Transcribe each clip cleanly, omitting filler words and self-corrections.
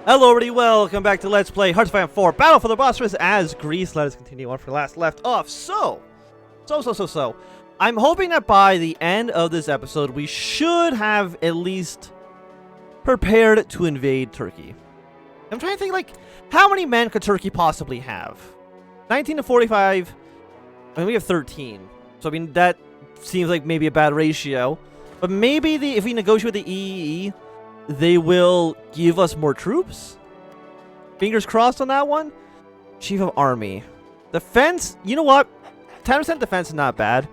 Hello everybody, welcome back to Let's Play HOI4 Battle for the Bosporus as Greece. Let us continue on for last left off. So, I'm hoping that by the end of this episode, we should have at least prepared to invade Turkey. I'm trying to think, like, how many men could Turkey possibly have? 19 to 45, I mean, we have 13. So, I mean, that seems like maybe a bad ratio. But maybe if we negotiate with the EEE, they will give us more troops? Fingers crossed on that one. Chief of Army. Defense, you know what? 10% defense is not bad.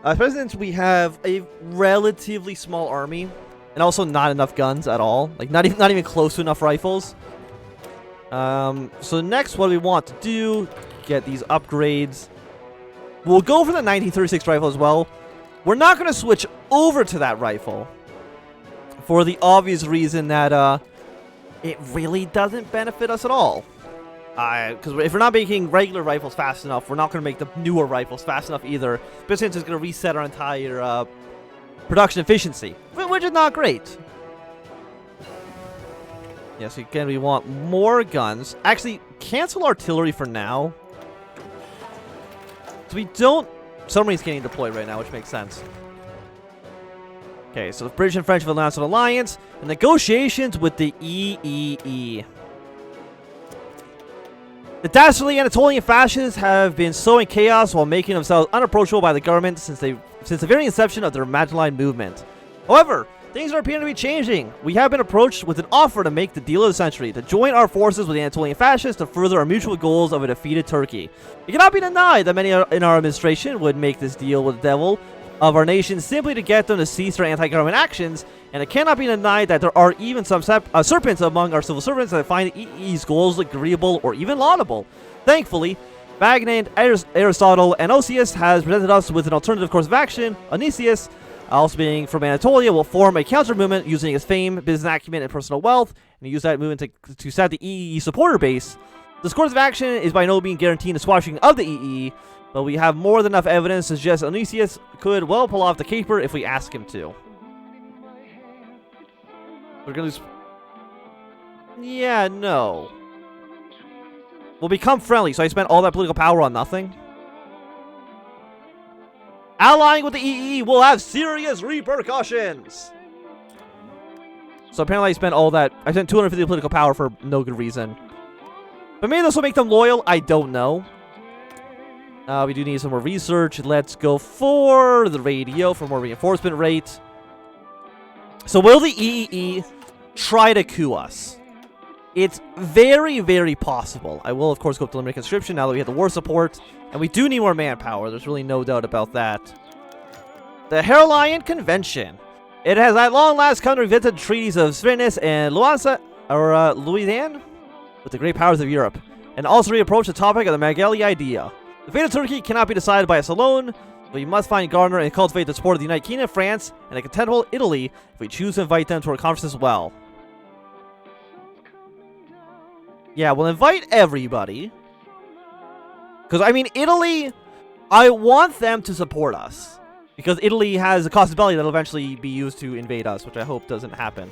Especially since we have a relatively small army. And also not enough guns at all. Like, not even close to enough rifles. So next, what we want to do, get these upgrades. We'll go for the 1936 rifle as well. We're not going to switch over to that rifle. For the obvious reason that it really doesn't benefit us at all. Because if we're not making regular rifles fast enough, we're not going to make the newer rifles fast enough either. But since it's going to reset our entire production efficiency, which is not great. Yes, again, we want more guns. Actually, cancel artillery for now. So we don't... Submarines getting deployed right now, which makes sense. Okay, so the British and French have announced an alliance. And negotiations with the EEE. The dastardly Anatolian fascists have been sowing chaos while making themselves unapproachable by the government since the very inception of their Magellan movement. However, things are appearing to be changing. We have been approached with an offer to make the deal of the century, to join our forces with the Anatolian fascists to further our mutual goals of a defeated Turkey. It cannot be denied that many in our administration would make this deal with the devil of our nation simply to get them to cease their anti-government actions, and it cannot be denied that there are even some serpents among our civil servants that find the EE's goals agreeable or even laudable. Thankfully, Magnae, Aristotle, and Osius has presented us with an alternative course of action. Onesius, also being from Anatolia, will form a counter-movement using his fame, business acumen, and personal wealth, and use that movement to set the EEE supporter base. This course of action is by no means guaranteeing the squashing of the EEE, but we have more than enough evidence to suggest Onesius could well pull off the caper if we ask him to. We're gonna lose... Yeah, no. We'll become friendly, so I spent all that political power on nothing. Allying with the EEE will have serious repercussions. So apparently I spent all that... I spent 250 political power for no good reason. But maybe this will make them loyal, I don't know. We do need some more research. Let's go for the radio for more reinforcement rate. So will the EEE try to coup us? It's very, very possible. I will, of course, go up to limited conscription now that we have the war support. And we do need more manpower. There's really no doubt about that. The Herlion Convention. It has at long last come to revisit the treaties of Svennis and Louisiana with the great powers of Europe. And also reapproach the topic of the Magellan idea. The fate of Turkey cannot be decided by us alone, but we must find, garner, and cultivate the support of the United Kingdom, France, and a contentable Italy if we choose to invite them to our conference as well. Yeah, we'll invite everybody. Because, I mean, Italy, I want them to support us. Because Italy has a casus belli that will eventually be used to invade us, which I hope doesn't happen.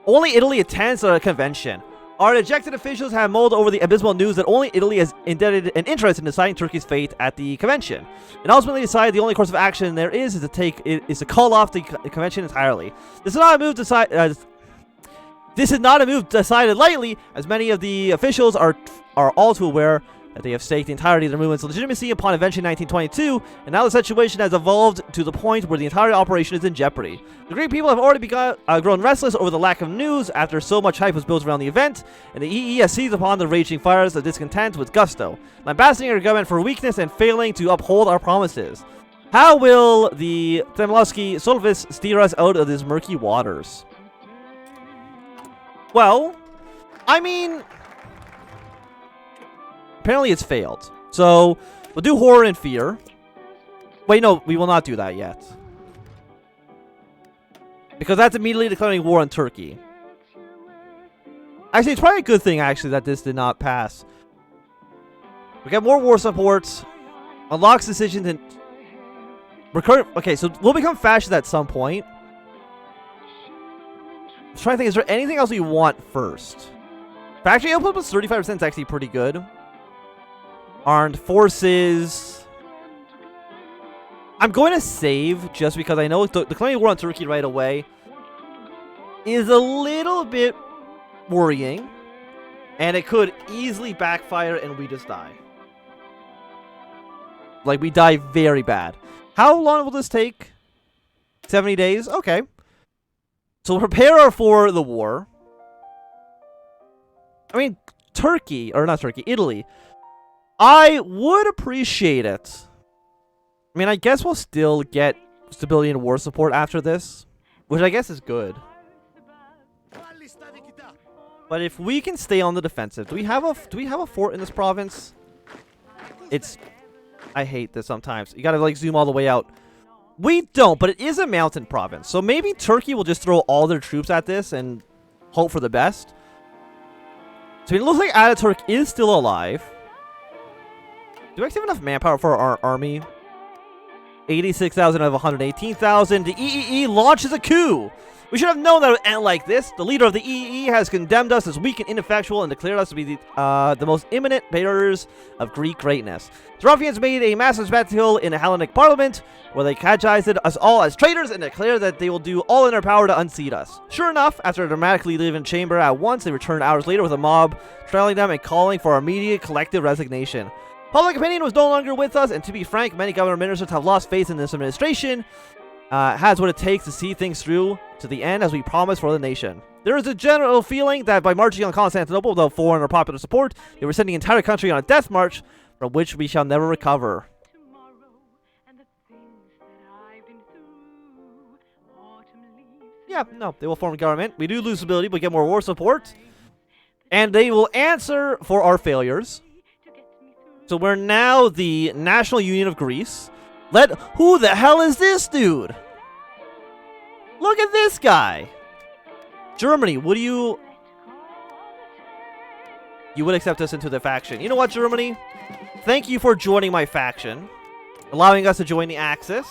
Only Italy attends the convention. Our ejected officials have mulled over the abysmal news that only Italy has indebted an interest in deciding Turkey's fate at the convention, and ultimately decided the only course of action there is to call off the convention entirely. This is not a move decided lightly, as many of the officials are all too aware that they have staked the entirety of their movement's legitimacy upon invention 1922, and now the situation has evolved to the point where the entire operation is in jeopardy. The Greek people have already grown restless over the lack of news after so much hype was built around the event, and the EE has seized upon the raging fires of discontent with gusto, lambasting our government for weakness and failing to uphold our promises. How will the Temlovsky Solvis steer us out of these murky waters? Well, I mean... Apparently it's failed. So, we'll do horror and fear. Wait, no, we will not do that yet. Because that's immediately declaring war on Turkey. Actually, it's probably a good thing, actually, that this did not pass. We got more war support. Unlocks decisions and... Okay, so we'll become fascist at some point. trying to think, is there anything else we want first? Factory output plus 35% is actually pretty good. Armed forces. I'm going to save just because I know declaring war on Turkey right away is a little bit worrying. And it could easily backfire and we just die. Like, we die very bad. How long will this take? 70 days? Okay. So prepare for the war. I mean, Turkey, or not Turkey, Italy. I would appreciate it. I mean, I guess we'll still get stability and war support after this, which I guess is good. But if we can stay on the defensive, do we have a fort in this province? I hate this sometimes. You gotta like zoom all the way out. We don't, but it is a mountain province. So maybe Turkey will just throw all their troops at this and hope for the best. So it looks like Ataturk is still alive. Do we actually have enough manpower for our army? 86,000 out of 118,000. The EEE launches a coup. We should have known that it would end like this. The leader of the EEE has condemned us as weak and ineffectual and declared us to be the most imminent bearers of Greek greatness. The ruffians made a massive spectacle in the Hellenic Parliament, where they catechized us all as traitors and declared that they will do all in their power to unseat us. Sure enough, after dramatically leaving chamber at once, they returned hours later with a mob trailing them and calling for our immediate collective resignation. Public opinion was no longer with us, and to be frank, many government ministers have lost faith in this administration. Has what it takes to see things through to the end as we promised for the nation. There is a general feeling that by marching on Constantinople without foreign or popular support, they were sending the entire country on a death march from which we shall never recover. Yeah, no, they will form a government. We do lose stability, but get more war support. And they will answer for our failures. So we're now the National Union of Greece. Who the hell is this dude? Look at this guy. Germany, would you would accept us into the faction. You know what, Germany? Thank you for joining my faction, allowing us to join the Axis.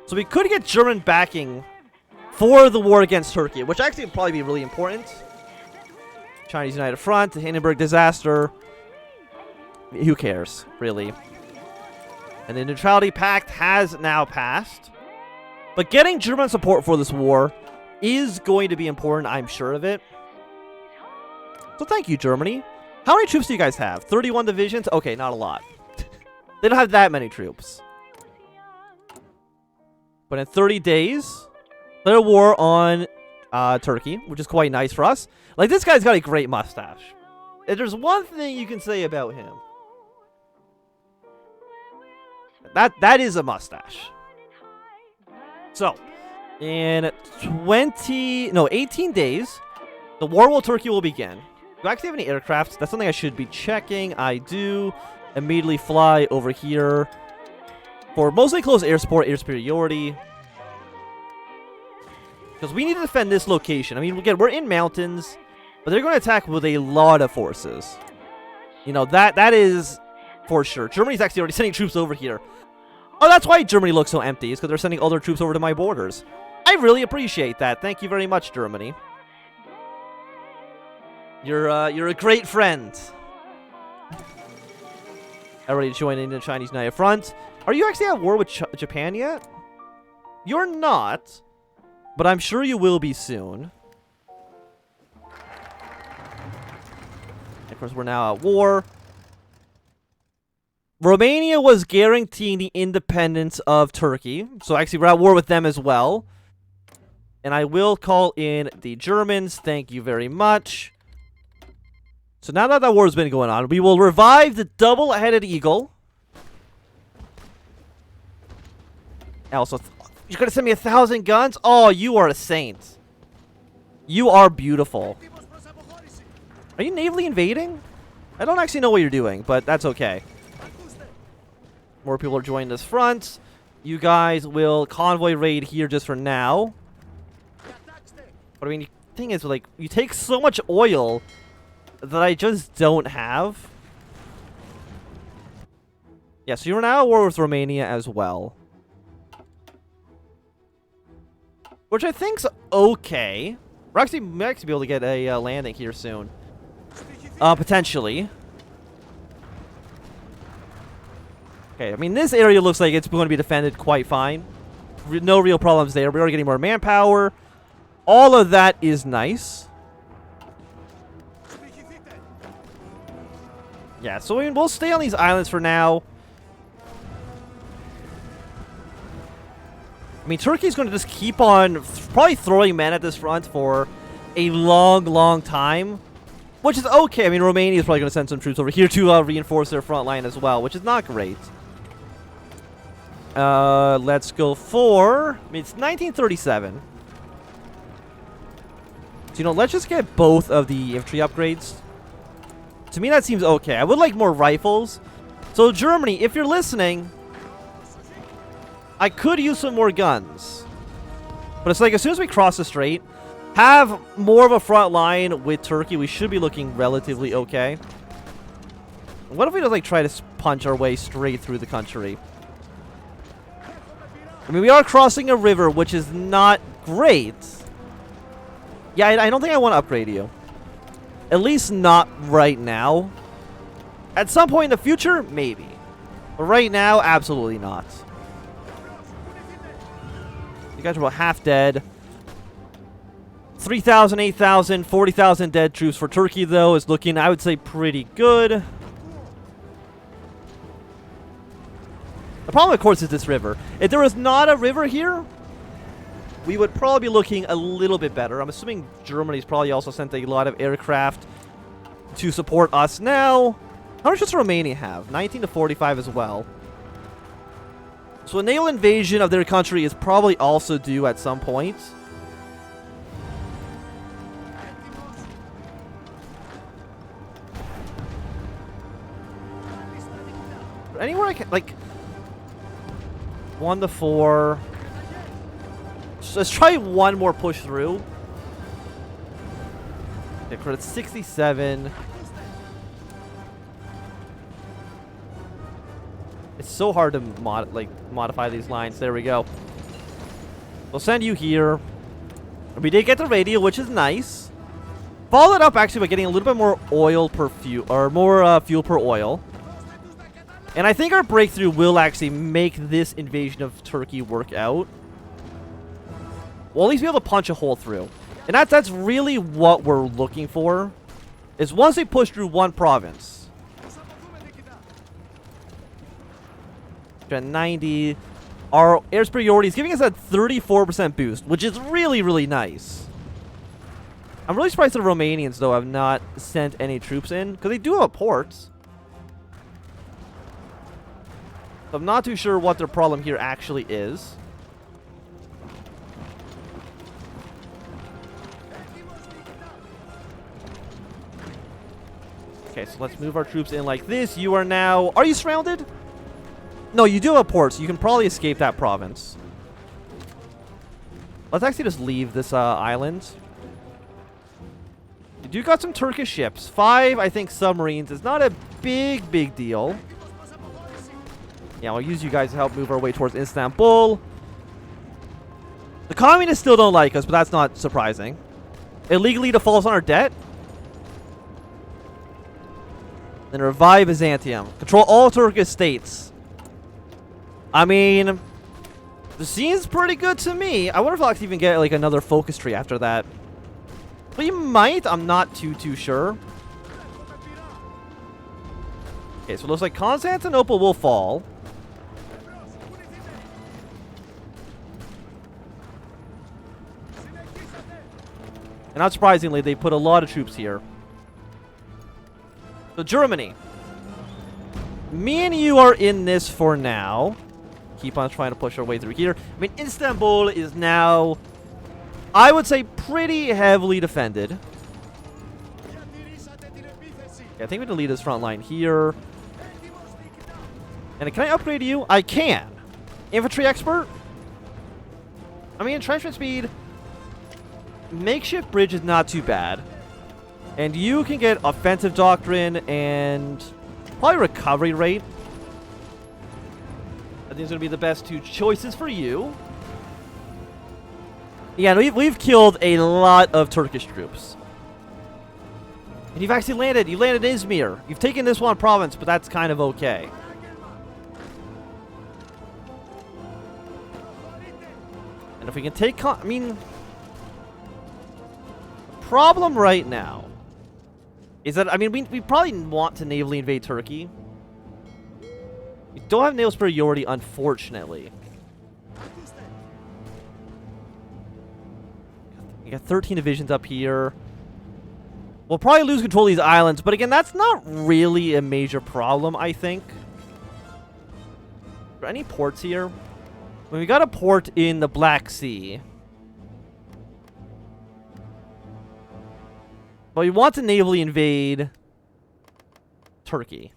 So we could get German backing for the war against Turkey, which actually would probably be really important. Chinese United Front, the Hindenburg disaster. Who cares, really? And the Neutrality Pact has now passed. But getting German support for this war is going to be important, I'm sure of it. So thank you, Germany. How many troops do you guys have? 31 divisions? Okay, not a lot. They don't have that many troops. But in 30 days, they're a war on Turkey, which is quite nice for us. Like, this guy's got a great mustache. If there's one thing you can say about him, that is a mustache. So, in 18 days, the war with Turkey will begin. Do I actually have any aircraft? That's something I should be checking. I do. Immediately fly over here for mostly close air support, air superiority. Because we need to defend this location. I mean, again, we're in mountains, but they're going to attack with a lot of forces. You know, that is for sure. Germany's actually already sending troops over here. Oh, that's why Germany looks so empty. It's because they're sending all their troops over to my borders. I really appreciate that. Thank you very much, Germany. You're a great friend. Already joining the Chinese United Front. Are you actually at war with Japan yet? You're not, but I'm sure you will be soon. Of course, we're now at war. Romania was guaranteeing the independence of Turkey. So actually, we're at war with them as well. And I will call in the Germans. Thank you very much. So now that war has been going on, we will revive the double-headed eagle. Also, you're going to send me 1,000 guns? Oh, you are a saint. You are beautiful. Are you navally invading? I don't actually know what you're doing, but that's okay. More people are joining this front. You guys will convoy raid here just for now. But I mean, the thing is, like, you take so much oil that I just don't have. Yeah, so you're now at war with Romania as well. which I think's okay. We're actually might be able to get a landing here soon. Potentially. Okay, I mean, this area looks like it's going to be defended quite fine. No real problems there. We're already getting more manpower. All of that is nice. Yeah, so I mean, we'll stay on these islands for now. I mean, Turkey's going to just keep on probably throwing men at this front for a long, long time. Which is okay. I mean, Romania is probably going to send some troops over here to reinforce their front line as well, which is not great. Let's go for... I mean, it's 1937. So, you know, let's just get both of the infantry upgrades. To me, that seems okay. I would like more rifles. So, Germany, if you're listening, I could use some more guns. But it's like, as soon as we cross the strait, have more of a front line with Turkey, we should be looking relatively okay. What if we just, like, try to punch our way straight through the country? I mean, we are crossing a river, which is not great. Yeah, I don't think I want to upgrade you. At least not right now. At some point in the future, maybe. But right now, absolutely not. You guys are about half dead. 3,000, 8,000, 40,000 dead troops for Turkey, though, is looking, I would say, pretty good. The problem, of course, is this river. If there was not a river here, we would probably be looking a little bit better. I'm assuming Germany's probably also sent a lot of aircraft to support us now. How much does Romania have? 19 to 45 as well. So a naval invasion of their country is probably also due at some point. Anywhere I can, like, 1 to 4. Let's try one more push through. Okay, for 67. It's so hard to modify these lines. There we go. We'll send you here. We did get the radio, which is nice. Follow it up actually by getting a little bit more oil per fuel, or more fuel per oil. And I think our breakthrough will actually make this invasion of Turkey work out. We'll at least be able to punch a hole through. And that's really what we're looking for. Is once we push through one province. 90. Our air superiority is giving us a 34% boost, which is really, really nice. I'm really surprised the Romanians, though, have not sent any troops in. Because they do have ports. So I'm not too sure what their problem here actually is. Okay, so let's move our troops in like this. You are now... Are you surrounded? No, you do have ports. So you can probably escape that province. Let's actually just leave this island. You do got some Turkish ships. 5, I think, submarines is not a big deal. Yeah, we'll use you guys to help move our way towards Istanbul. The communists still don't like us, but that's not surprising. Illegally defaults on our debt. Then revive Byzantium. Control all Turkish states. I mean, the scene's pretty good to me. I wonder if I'll actually even get like another focus tree after that. We might. I'm not too sure. Okay, so it looks like Constantinople will fall. And not surprisingly, they put a lot of troops here. So Germany. Me and you are in this for now. Keep on trying to push our way through here. I mean, Istanbul is now, I would say, pretty heavily defended. Okay, I think we delete this front line here. And can I upgrade you? I can. Infantry expert? I mean, entrenchment speed. Makeshift bridge is not too bad. And you can get offensive doctrine and probably recovery rate. I think it's going to be the best 2 choices for you. Yeah, we've killed a lot of Turkish troops. And you've actually landed. You landed in Izmir. You've taken this one province, but that's kind of okay. And if we can take... I mean... The problem right now is that, I mean, we probably want to navally invade Turkey. We don't have naval superiority, unfortunately. We got 13 divisions up here. We'll probably lose control of these islands, but again, that's not really a major problem, I think. Are there any ports here? When we got a port in the Black Sea. But we want to navally invade Turkey.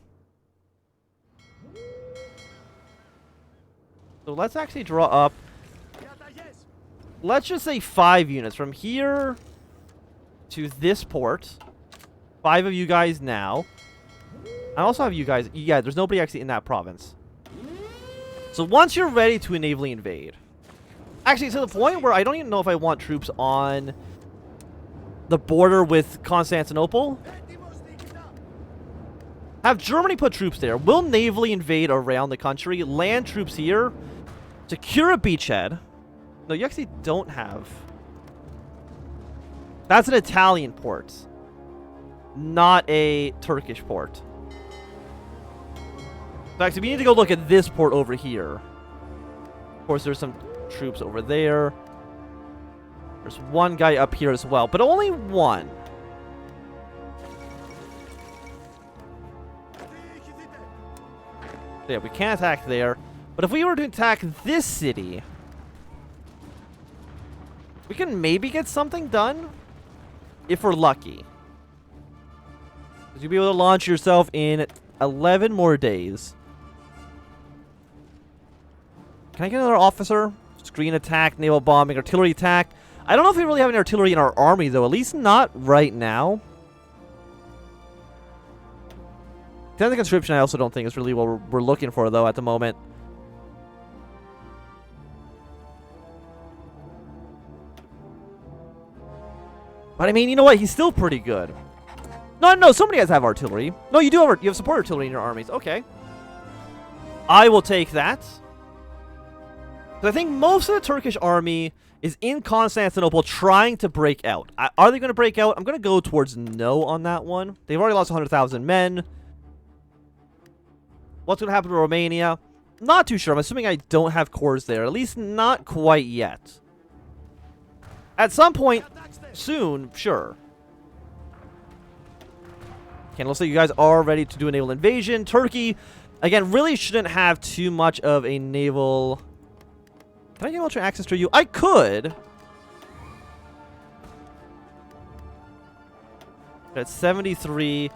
So let's actually draw up, let's just say 5 units from here to this port. 5 of you guys now. I also have you guys. Yeah, there's nobody actually in that province. So once you're ready to navally invade, actually to the point where I don't even know if I want troops on the border with Constantinople. Have Germany put troops there. We'll navally invade around the country, land troops here, secure a beachhead. No, you actually don't have. That's an Italian port, not a Turkish port. In fact, we need to go look at this port over here. Of course, there's some troops over there. There's one guy up here as well, but only one. Yeah, we can't attack there. But if we were to attack this city, we can maybe get something done if we're lucky. Because you'll be able to launch yourself in 11 more days. Can I get another officer? Screen attack, naval bombing, artillery attack. I don't know if we really have any artillery in our army, though. At least not right now. Technical conscription, I also don't think is really what we're looking for, though, at the moment. But I mean, you know what? He's still pretty good. No, somebody has have artillery. No, you do have. You have support artillery in your armies. Okay. I will take that. So I think most of the Turkish army is in Constantinople trying to break out. Are they going to break out? I'm going to go towards no on that one. They've already lost 100,000 men. What's going to happen to Romania? Not too sure. I'm assuming I don't have cores there. At least not quite yet. At some point soon, sure. Okay, looks like you guys are ready to do a naval invasion. Turkey, again, really shouldn't have too much of a naval... Can I get military access to you? I could. At 73.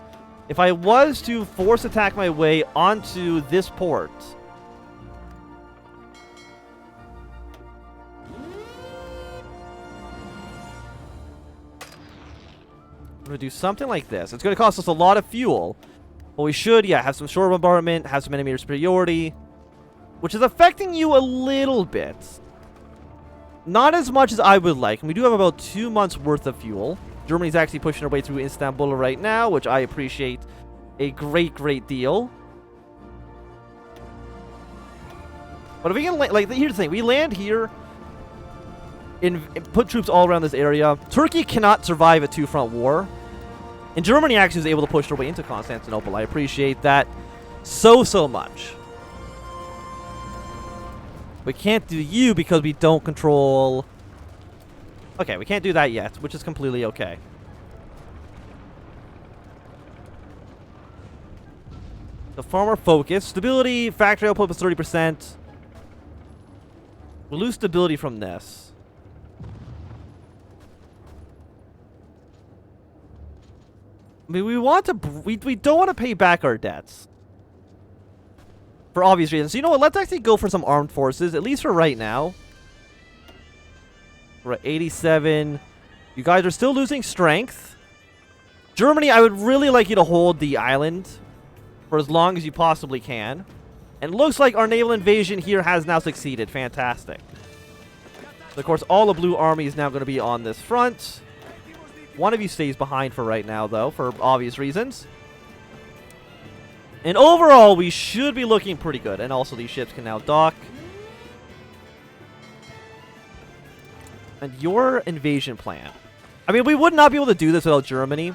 If I was to force attack my way onto this port... I'm going to do something like this. It's going to cost us a lot of fuel. But we should, yeah, have some shore bombardment, have some enemy superiority. Which is affecting you a little bit. Not as much as I would like. And we do have about 2 months worth of fuel. Germany's actually pushing their way through Istanbul right now, which I appreciate a great, great deal. But if we can, like, here's the thing. We land here and put troops all around this area. Turkey cannot survive a two-front war. And Germany actually was able to push their way into Constantinople. I appreciate that so much. We can't do you because we don't control... Okay, we can't do that yet, which is completely okay. The farmer focus. Stability, factory output was 30%. We'll lose stability from this. I mean, we want to... We don't want to pay back our debts. For obvious reasons. So you know what? Let's actually go for some armed forces, at least for right now. We're at 87. You guys are still losing strength. Germany, I would really like you to hold the island for as long as you possibly can. And it looks like our naval invasion here has now succeeded. Fantastic. Of course, all the blue army is now going to be on this front. One of you stays behind for right now, though, for obvious reasons. And overall, we should be looking pretty good. And also, these ships can now dock. And your invasion plan. I mean, we would not be able to do this without Germany.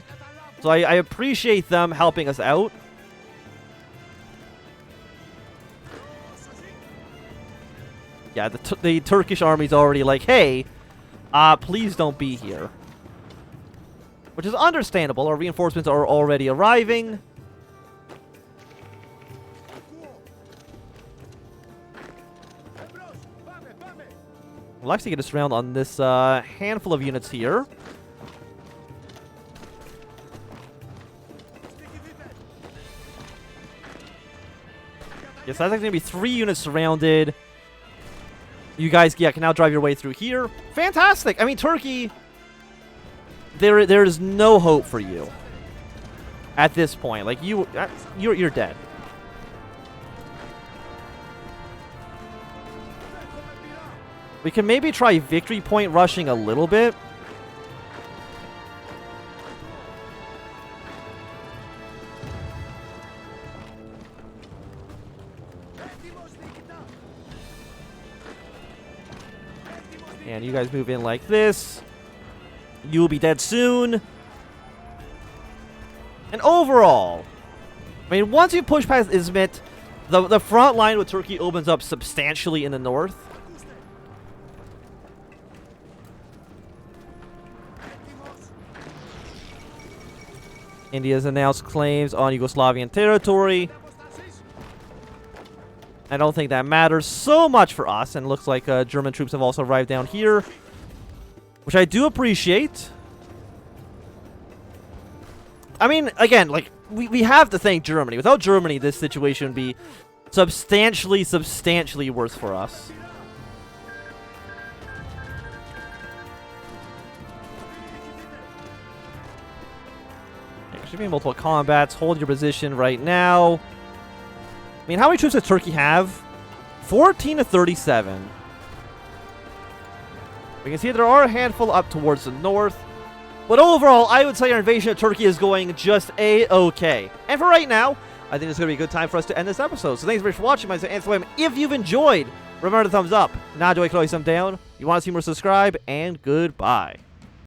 So I appreciate them helping us out. Yeah, the Turkish army's already like, hey, please don't be here. Which is understandable. Our reinforcements are already arriving. We'll actually get us around on this handful of units here. Yes, that's actually going to be 3 units surrounded. You guys, yeah, can now drive your way through here. Fantastic! I mean, Turkey, there is no hope for you at this point. Like, you're dead. We can maybe try victory point rushing a little bit. And you guys move in like this. You'll be dead soon. And overall, I mean, once you push past Izmit, the front line with Turkey opens up substantially in the north. India's announced claims on Yugoslavian territory. I don't think that matters so much for us, and it looks like German troops have also arrived down here, which I do appreciate. I mean, again, like, we have to thank Germany. Without Germany, this situation would be substantially worse for us. Should be multiple combats. Hold your position right now. I mean, how many troops does Turkey have? 14 to 37. We can see there are a handful up towards the north. But overall, I would say our invasion of Turkey is going just A-okay. And for right now, I think it's going to be a good time for us to end this episode. So thanks very much for watching. My name is Anthnwam. If you've enjoyed, remember to thumbs up. Not do I close them down. You want to see more, subscribe, and goodbye.